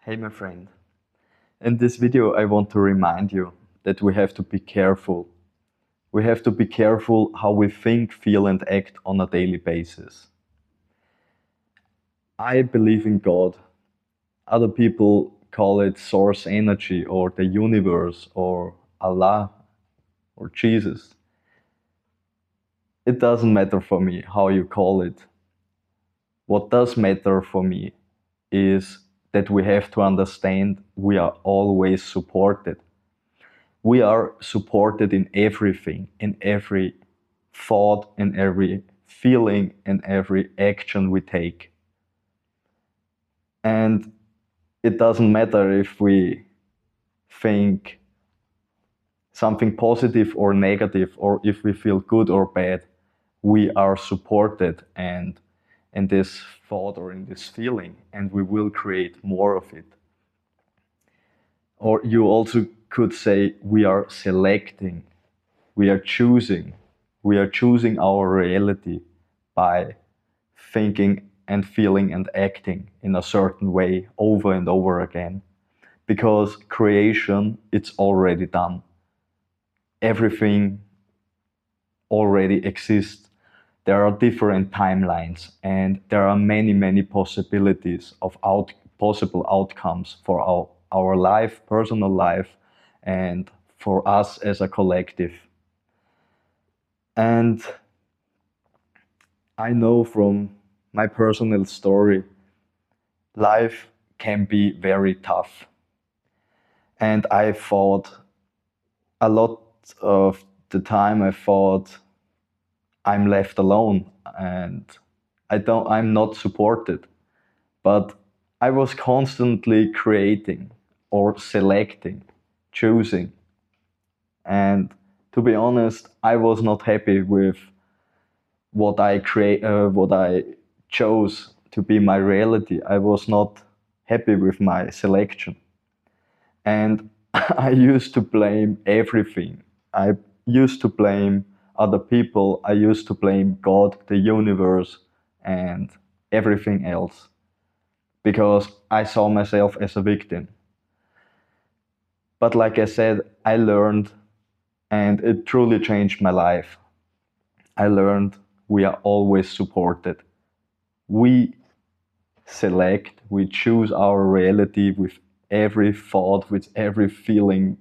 Hey my friend, in this video I want to remind you that we have to be careful. We have to be careful how we think, feel and act on a daily basis. I believe in God. Other people call it source energy or the universe or Allah or Jesus. It doesn't matter for me how you call it. What does matter for me is that we have to understand we are always supported. We are supported in everything, in every thought, in every feeling, in every action we take. And it doesn't matter if we think something positive or negative, or if we feel good or bad, we are supported and in this thought or in this feeling, and we will create more of it. Or you also could say we are selecting, we are choosing. We are choosing our reality by thinking and feeling and acting in a certain way over and over again. Because creation, it's already done. Everything already exists. There are different timelines and there are many, many possibilities of possible outcomes for our life, personal life, and for us as a collective. And I know from my personal story, life can be very tough. And I thought a lot of the time, I thought I'm left alone and I'm not supported. But I was constantly creating or selecting, choosing. And to be honest, I was not happy with what I chose to be my reality. I was not happy with my selection. And I used to blame everything. I used to blame other people. I used to blame God, the universe, and everything else. Because I saw myself as a victim. But like I said, I learned, and it truly changed my life. I learned we are always supported. We select, we choose our reality with every thought, with every feeling,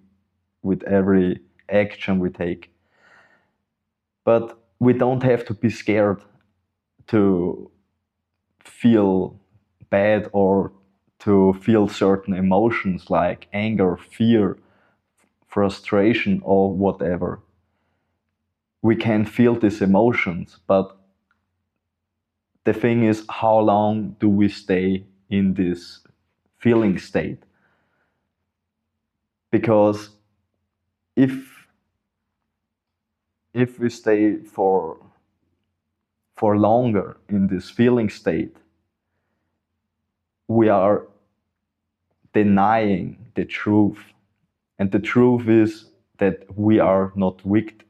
with every action we take. But we don't have to be scared to feel bad or to feel certain emotions like anger, fear, frustration, or whatever. We can feel these emotions, but the thing is, how long do we stay in this feeling state? Because if we stay for longer in this feeling state, we are denying the truth. And the truth is that we are not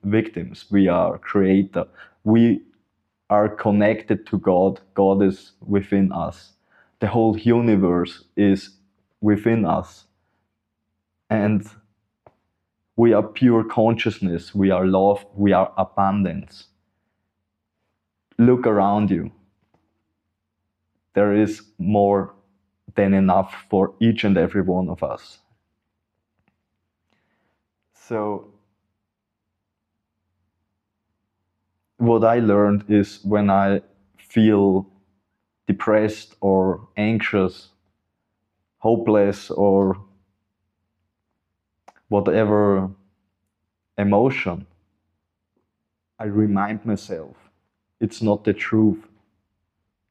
victims, we are creator. We are connected to God. God is within us. The whole universe is within us. And we are pure consciousness, we are love, we are abundance. Look around you. There is more than enough for each and every one of us. So, what I learned is when I feel depressed or anxious, hopeless, or whatever emotion, I remind myself it's not the truth,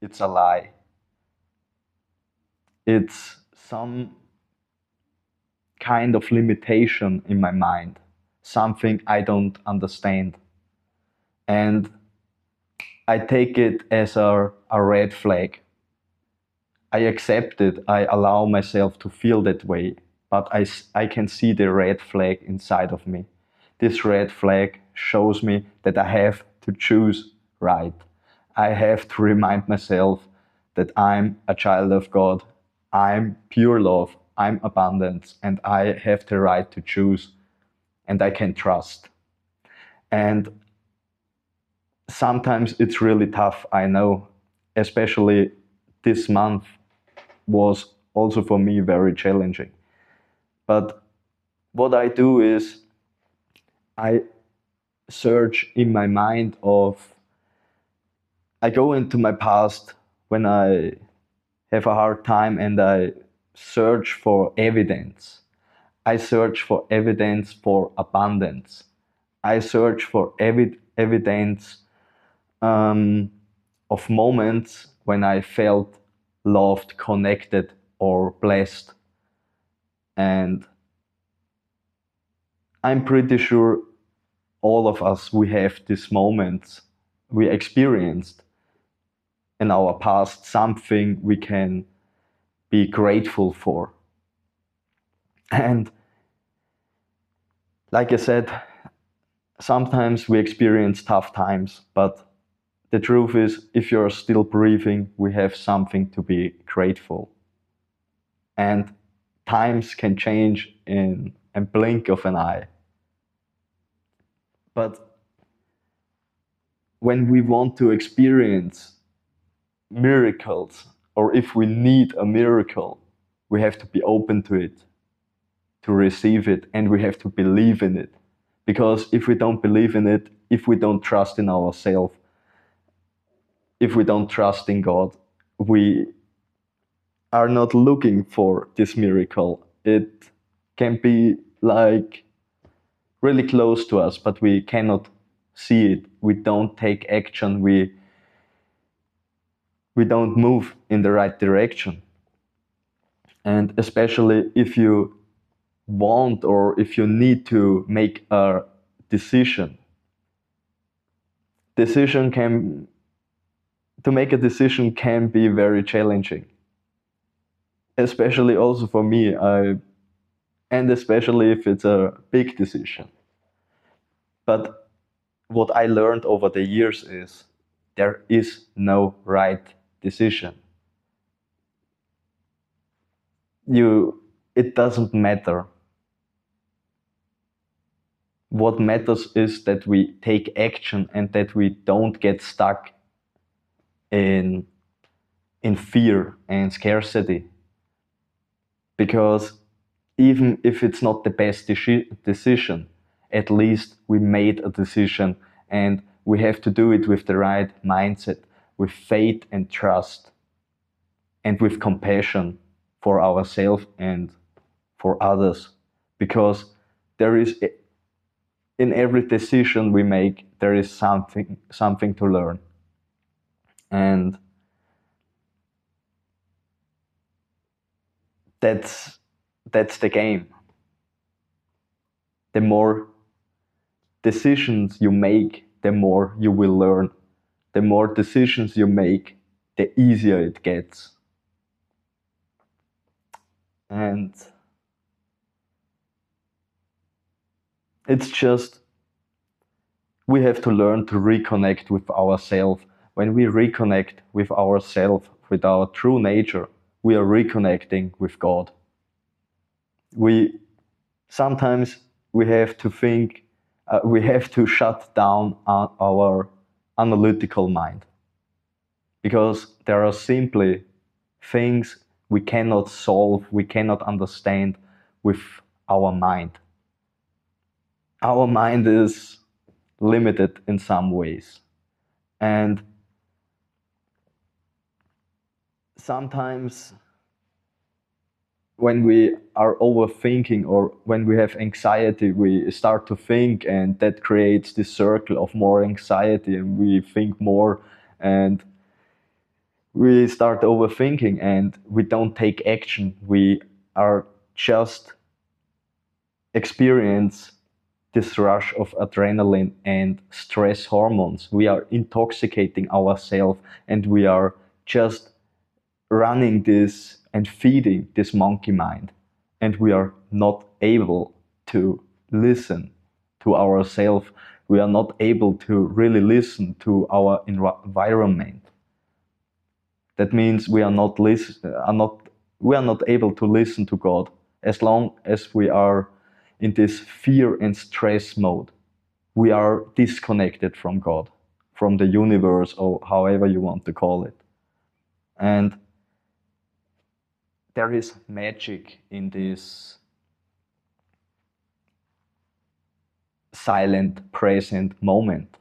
it's a lie. It's some kind of limitation in my mind, something I don't understand. And I take it as a red flag. I accept it, I allow myself to feel that way, but I can see the red flag inside of me. This red flag shows me that I have to choose right. I have to remind myself that I'm a child of God I'm pure love, I'm abundance, and I have the right to choose, and I can trust. And sometimes it's really tough, I know, especially this month was also for me very challenging. But what I do is I search in my mind of, I go into my past when I have a hard time and I search for evidence. I search for evidence for abundance. I search for evidence um, of moments when I felt loved, connected, or blessed. And I'm pretty sure all of us, we have these moments we experienced in our past, something we can be grateful for. And like I said, sometimes we experience tough times, but the truth is, if you're still breathing, we have something to be grateful. And times can change in a blink of an eye. But when we want to experience miracles, or if we need a miracle, we have to be open to it, to receive it, and we have to believe in it. Because if we don't believe in it, if we don't trust in ourselves, if we don't trust in God, we are not looking for this miracle. It can be like really close to us, but we cannot see it. We don't take action. We don't move in the right direction. And especially if you want or if you need to make a decision, to make a decision can be very challenging. Especially also for me, and especially if it's a big decision. But what I learned over the years is there is no right decision. It doesn't matter. What matters is that we take action and that we don't get stuck in fear and scarcity. Because even if it's not the best decision, at least we made a decision, and we have to do it with the right mindset, with faith and trust, and with compassion for ourselves and for others. Because there is, in every decision we make, there is something to learn. And that's the game. The more decisions you make, the more you will learn. The more decisions you make, the easier it gets. And it's just, we have to learn to reconnect with ourselves. When we reconnect with ourselves, with our true nature, we are reconnecting with God. Sometimes we have to think, we have to shut down our analytical mind, because there are simply things we cannot solve, we cannot understand with our mind. Our mind is limited in some ways. And sometimes when we are overthinking or when we have anxiety, we start to think, and that creates this circle of more anxiety, and we think more, and we start overthinking, and we don't take action. We are just experience this rush of adrenaline and stress hormones. We are intoxicating ourselves, and we are just running this and feeding this monkey mind. And we are not able to listen to ourselves. We are not able to really listen to our environment. That means we are not We are not able to listen to God as long as we are in this fear and stress mode. We are disconnected from God, from the universe, or however you want to call it. And there is magic in this silent, present moment.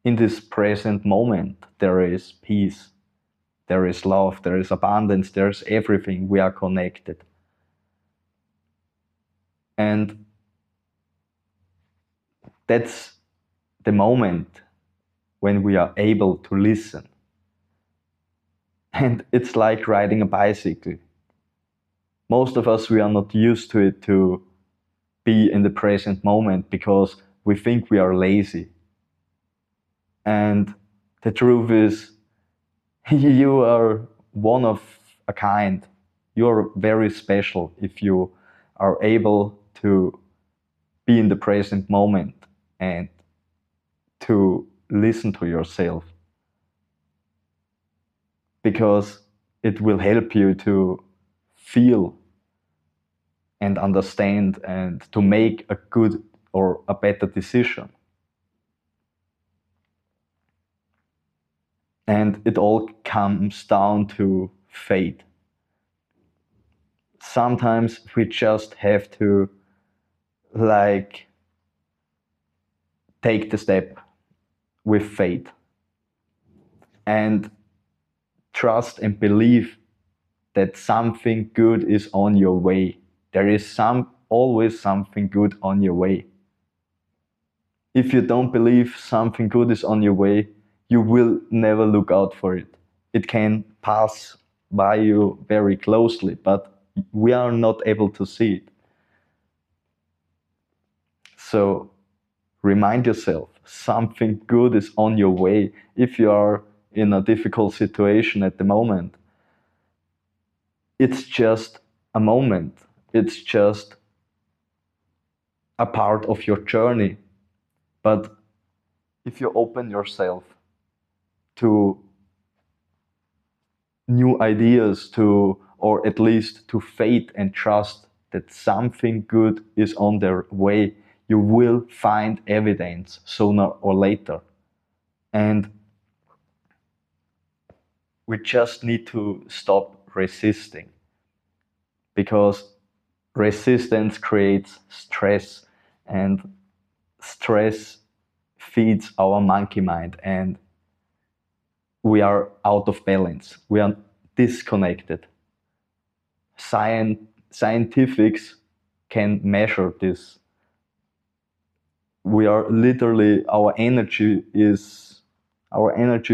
In this present moment, there is peace, there is love, there is abundance, there's everything. We are connected. And that's the moment when we are able to listen. And it's like riding a bicycle. Most of us, we are not used to it, to be in the present moment, because we think we are lazy. And the truth is, you are one of a kind. You are very special if you are able to be in the present moment and to listen to yourself. Because it will help you to feel and understand and to make a good or a better decision. And it all comes down to faith. Sometimes we just have to take the step with faith and trust and believe that something good is on your way. There is always something good on your way. If you don't believe something good is on your way, you will never look out for it. It can pass by you very closely, but we are not able to see it. So remind yourself, something good is on your way. If you are in a difficult situation at the moment, it's just a moment. It's just a part of your journey. But if you open yourself to new ideas, or at least to faith and trust that something good is on their way, you will find evidence sooner or later. And we just need to stop resisting, because resistance creates stress, and stress feeds our monkey mind, and we are out of balance. We are disconnected. Scientifics can measure this. We are literally, our energy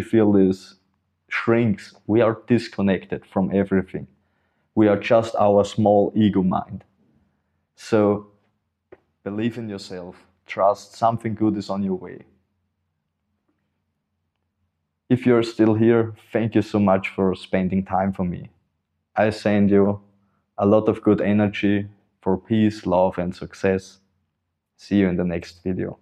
field shrinks. We are disconnected from everything. We are just our small ego mind. So believe in yourself. Trust something good is on your way. If you're still here, thank you so much for spending time for me. I send you a lot of good energy for peace, love, and success. See you in the next video.